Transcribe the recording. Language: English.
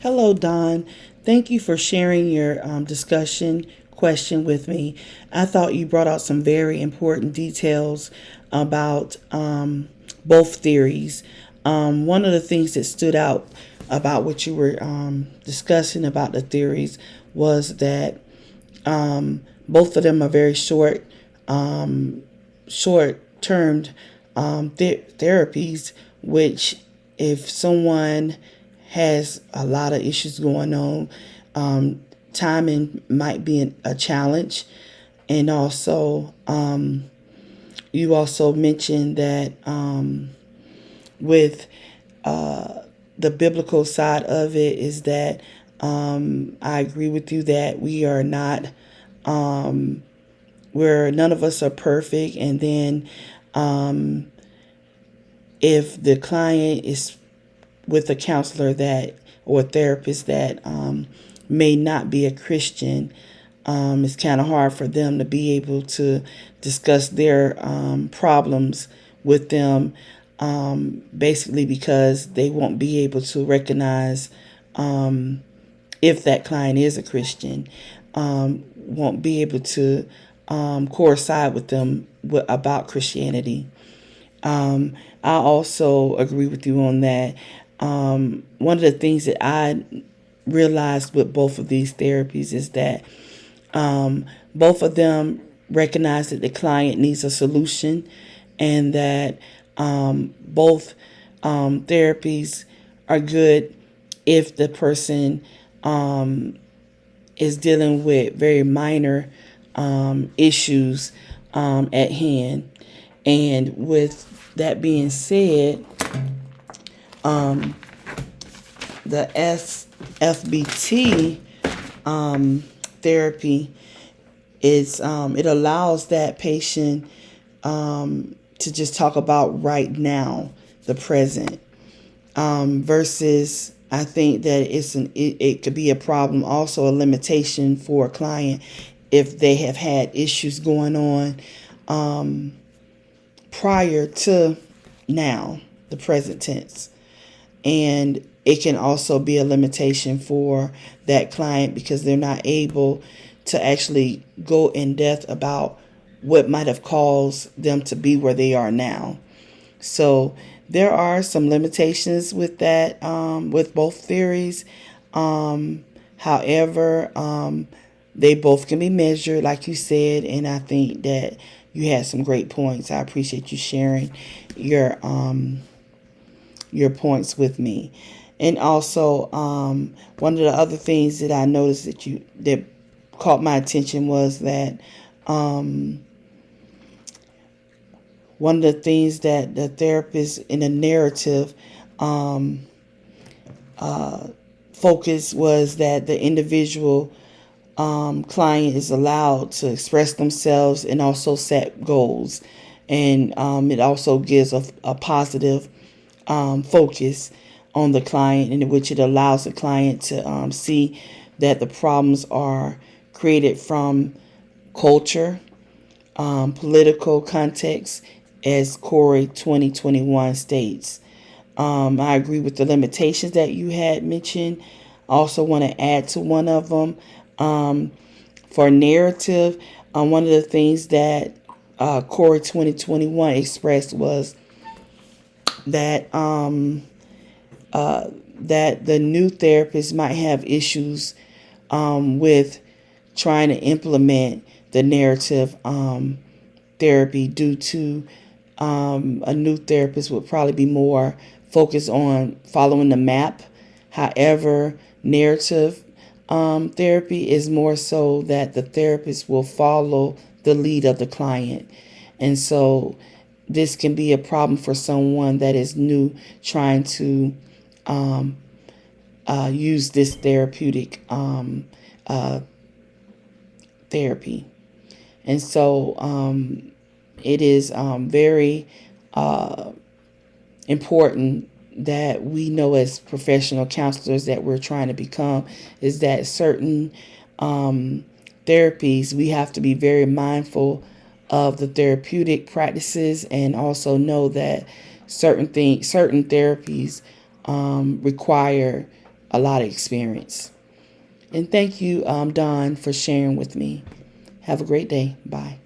Hello, Don. Thank you for sharing your discussion question with me. I thought you brought out some very important details about both theories. One of the things that stood out about what you were discussing about the theories was that both of them are very short-termed therapies, which if someone has a lot of issues going on, timing might be a challenge. And also, you also mentioned that with the biblical side of it is that I agree with you that we are not, where none of us are perfect. And then if the client is with a counselor that or a therapist that may not be a Christian, it's kind of hard for them to be able to discuss their problems with them, basically because they won't be able to recognize if that client is a Christian, won't be able to coincide with them about Christianity. I also agree with you on that. One of the things that I realized with both of these therapies is that both of them recognize that the client needs a solution, and that both therapies are good if the person is dealing with very minor issues at hand. And with that being said, the SFBT therapy is it allows that patient to just talk about right now, the present, versus I think that it could be a problem, also a limitation for a client if they have had issues going on prior to now, the present tense. And it can also be a limitation for that client because they're not able to actually go in depth about what might have caused them to be where they are now. So there are some limitations with that, with both theories. However, they both can be measured, like you said, and I think that you had some great points. I appreciate you sharing your points with me. And also, one of the other things that I noticed that caught my attention was that one of the things that the therapist in the narrative focus was that the individual client is allowed to express themselves and also set goals. And it also gives a positive focus on the client, in which it allows the client to see that the problems are created from culture, political context, as Corey 2021 states. I agree with the limitations that you had mentioned. I also want to add to one of them. For narrative, one of the things that Corey 2021 expressed was that that the new therapist might have issues with trying to implement the narrative therapy due to a new therapist would probably be more focused on following the map. However, narrative therapy is more so that the therapist will follow the lead of the client. And so this can be a problem for someone that is new trying to use this therapeutic therapy. And so it is very important that we know as professional counselors that we're trying to become is that certain therapies, we have to be very mindful of the therapeutic practices, and also know that certain therapies require a lot of experience. And thank you, Don, for sharing with me. Have a great day. Bye.